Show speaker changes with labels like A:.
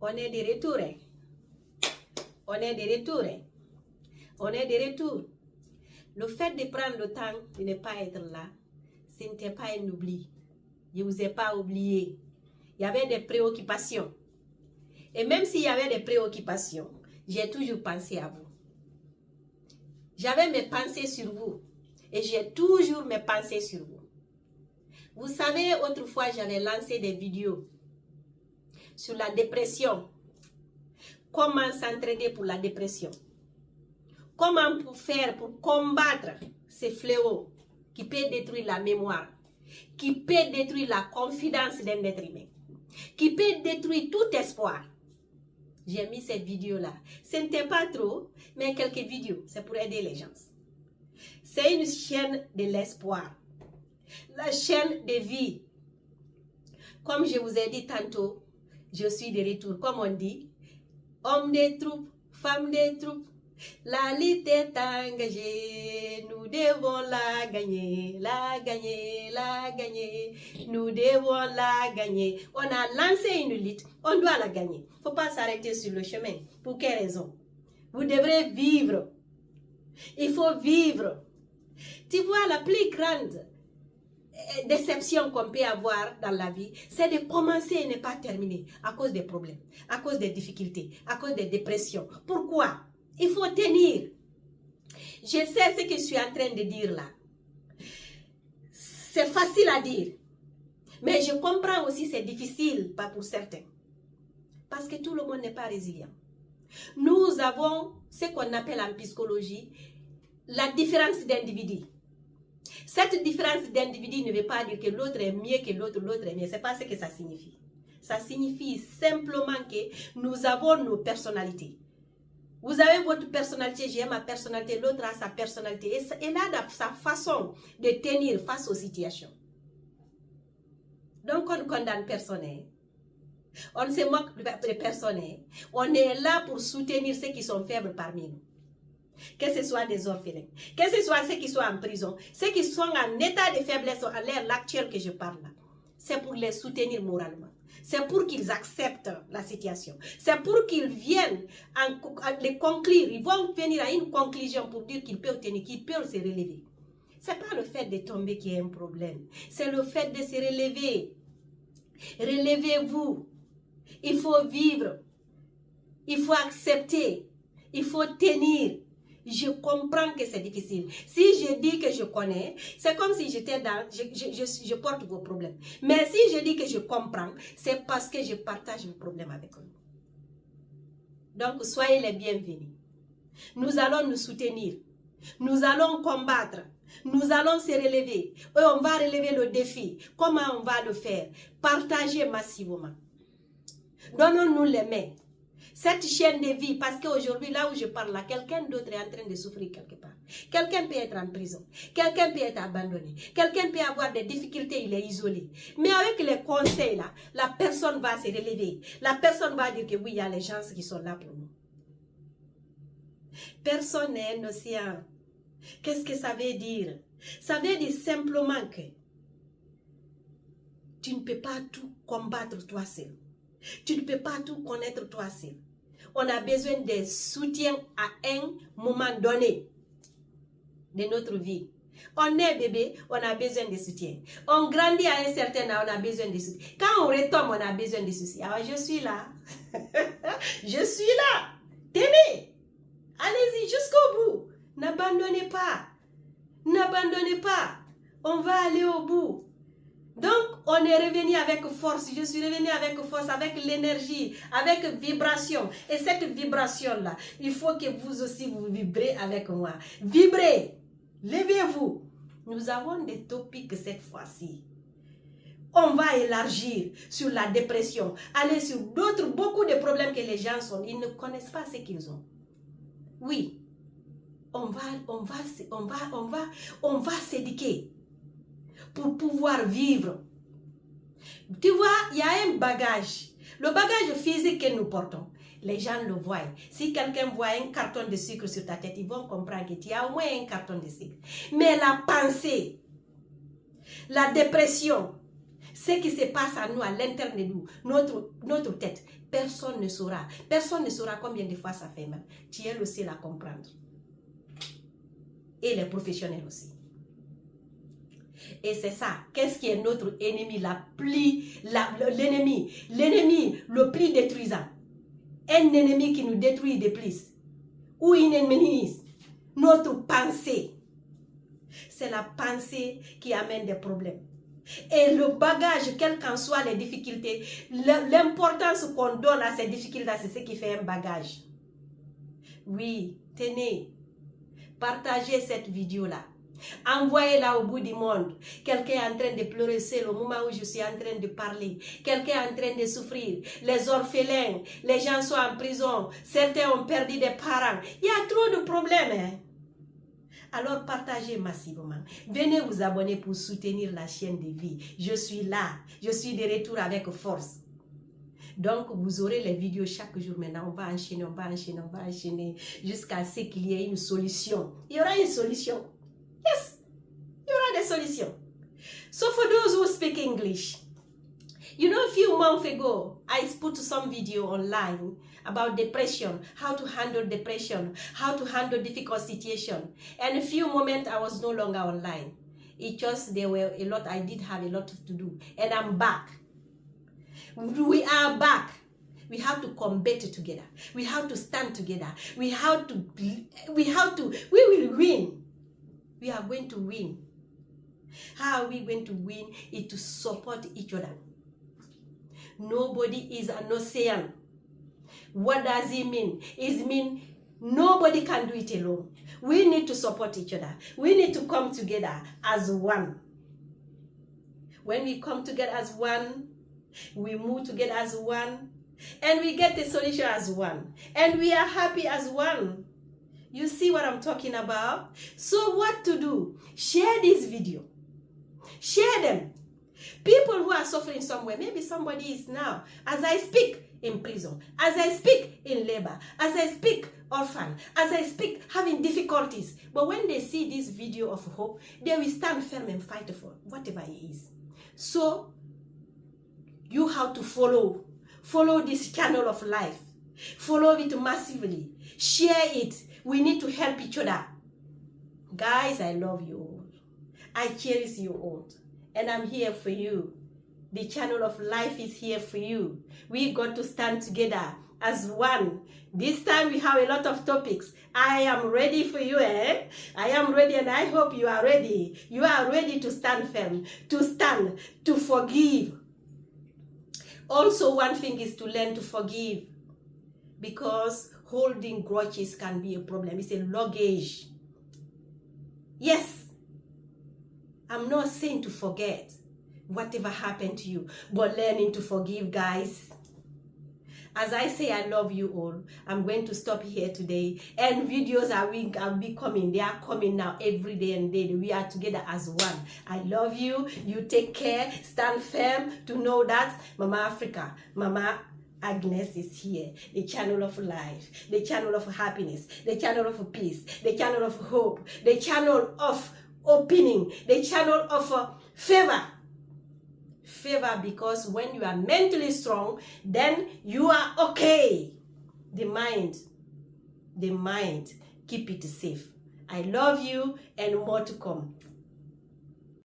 A: On est de retour. Hein. On est de retour. Hein. On est de retour. Le fait de prendre le temps de ne pas être là, ce n'était pas un oubli. Je ne vous ai pas oublié. Il y avait des préoccupations. Et même s'il y avait des préoccupations, j'ai toujours pensé à vous. J'avais mes pensées sur vous. Et j'ai toujours mes pensées sur vous. Vous savez, autrefois, j'avais lancé des vidéos sur la dépression. Comment s'entraîner pour la dépression. Comment faire pour combattre ces fléaux qui peuvent détruire la mémoire, qui peuvent détruire la confidence d'un être humain, qui peuvent détruire tout espoir. J'ai mis cette vidéo-là. Ce n'était pas trop, mais quelques vidéos. C'est pour aider les gens. C'est une chaîne de l'espoir. La chaîne de vie. Comme je vous ai dit tantôt, je suis de retour. Comme on dit, homme des troupes, femme des troupes, la lutte est engagée. Nous devons la gagner, la gagner, la gagner. Nous devons la gagner. On a lancé une lutte, on doit la gagner. Il ne faut pas s'arrêter sur le chemin. Pour quelle raison? Vous devrez vivre. Il faut vivre. Tu vois, la plus grande déception qu'on peut avoir dans la vie, c'est de commencer et ne pas terminer à cause des problèmes, à cause des difficultés, à cause des dépressions. Pourquoi? Il faut tenir. Je sais ce que je suis en train de dire là. C'est facile à dire. Mais je comprends aussi c'est difficile, pas pour certains. Parce que tout le monde n'est pas résilient. Nous avons ce qu'on appelle en psychologie la différence d'individus. Cette différence d'individu ne veut pas dire que l'autre est mieux que l'autre, l'autre est mieux. Ce n'est pas ce que ça signifie. Ça signifie simplement que nous avons nos personnalités. Vous avez votre personnalité, j'ai ma personnalité, l'autre a sa personnalité. Et elle a sa façon de tenir face aux situations. Donc on ne condamne personne. On ne se moque de personne. On est là pour soutenir ceux qui sont faibles parmi nous. Que ce soit des orphelins, que ce soit ceux qui sont en prison, ceux qui sont en état de faiblesse à l'ère actuelle que je parle là. C'est pour les soutenir moralement. C'est pour qu'ils acceptent la situation. C'est pour qu'ils viennent à les conclure. Ils vont venir à une conclusion pour dire qu'ils peuvent tenir, qu'ils peuvent se relever. Ce n'est pas le fait de tomber qui est un problème. C'est le fait de se relever. Relevez-vous. Il faut vivre. Il faut accepter. Il faut tenir. Je comprends que c'est difficile. Si je dis que je connais, c'est comme si j'étais dans... Je porte vos problèmes. Mais si je dis que je comprends, c'est parce que je partage vos problèmes avec vous. Donc, soyez les bienvenus. Nous allons nous soutenir. Nous allons combattre. Nous allons se relever. Et on va relever le défi. Comment on va le faire? Partagez massivement. Donnons-nous les mains. Cette chaîne de vie, parce qu'aujourd'hui, là où je parle, là, quelqu'un d'autre est en train de souffrir quelque part. Quelqu'un peut être en prison. Quelqu'un peut être abandonné. Quelqu'un peut avoir des difficultés, il est isolé. Mais avec les conseils, là, la personne va se relever. La personne va dire que oui, il y a les gens qui sont là pour nous. Personne n'est un océan. Qu'est-ce que ça veut dire? Ça veut dire simplement que tu ne peux pas tout combattre toi seul. Tu ne peux pas tout connaître toi seul. On a besoin de soutien à un moment donné de notre vie. On est bébé, on a besoin de soutien. On grandit à un certain âge, on a besoin de soutien. Quand on retombe, on a besoin de soutien. Alors je suis là. Je suis là. Tenez. Allez-y jusqu'au bout. N'abandonnez pas. N'abandonnez pas. On va aller au bout. Donc, on est revenu avec force. Je suis revenu avec force, avec l'énergie, avec vibration. Et cette vibration-là, il faut que vous aussi, vous vibrez avec moi. Vibrez. Levez-vous. Nous avons des topics cette fois-ci. On va élargir sur la dépression. Aller sur d'autres, beaucoup de problèmes que les gens ont. Ils ne connaissent pas ce qu'ils ont. Oui. On va s'éduquer pour pouvoir vivre. Tu vois, il y a un bagage. Le bagage physique que nous portons, les gens le voient. Si quelqu'un voit un carton de sucre sur ta tête, ils vont comprendre que tu as au moins un carton de sucre. Mais la pensée, la dépression, ce qui se passe à nous, à l'intérieur de nous, notre tête, personne ne saura. Personne ne saura combien de fois ça fait mal. Tu es le seul à comprendre. Et les professionnels aussi. Et c'est ça. Qu'est-ce qui est notre ennemi l'ennemi le plus détruisant? Un ennemi qui nous détruit de plus. Ou une ennemi, notre pensée. C'est la pensée qui amène des problèmes. Et le bagage, quelles qu'en soient les difficultés, l'importance qu'on donne à ces difficultés, c'est ce qui fait un bagage. Oui, tenez, partagez cette vidéo-là. Envoyez-la au bout du monde. Quelqu'un est en train de pleurer seul au moment où je suis en train de parler. Quelqu'un est en train de souffrir. Les orphelins, les gens sont en prison. Certains ont perdu des parents. Il y a trop de problèmes. Hein? Alors partagez massivement. Venez vous abonner pour soutenir la chaîne de vie. Je suis là. Je suis de retour avec force. Donc, vous aurez les vidéos chaque jour. Maintenant, on va enchaîner jusqu'à ce qu'il y ait une solution. Il y aura une solution. Yes, il y aura des solutions. So for those who speak English, you know, a few months ago, I put some video online about depression, how to handle depression, how to handle difficult situation. And a few moments, I was no longer online. It just, there were a lot, I did have a lot to do. And I'm back. We are back. We have to combat together. We have to stand together. We will win. We are going to win. How are we going to win? Is to support each other. Nobody is an ocean. What does it mean? It means nobody can do it alone. We need to support each other. We need to come together as one. When we come together as one, we move together as one, and we get the solution as one. And we are happy as one. You see what I'm talking about? So what to do? Share this video. Share them. People who are suffering somewhere, maybe somebody is now, as I speak, in prison, as I speak, in labor, as I speak, orphan, as I speak, having difficulties. But when they see this video of hope, they will stand firm and fight for whatever it is. So, you have to follow this channel of life. Follow it massively. Share it. We need to help each other. Guys, I love you all. I cherish you all. And I'm here for you. The channel of life is here for you. We got to stand together as one. This time we have a lot of topics. I am ready for you, eh? I am ready, and I hope you are ready. You are ready to stand firm, to stand, to forgive. Also, one thing is to learn to forgive, because holding grudges can be a problem. It's a luggage. Yes, I'm not saying to forget whatever happened to you, but learning to forgive, guys. As I say, I love you all. I'm going to stop here today. And videos are be coming. They are coming now every day and day. We are together as one. I love you. You take care. Stand firm to know that Mama Africa, Mama Agnes is here. The channel of life. The channel of happiness. The channel of peace. The channel of hope. The channel of opening. The channel of favor. Favor, because when you are mentally strong, then you are okay. The mind, keep it safe. I love you, and more to come.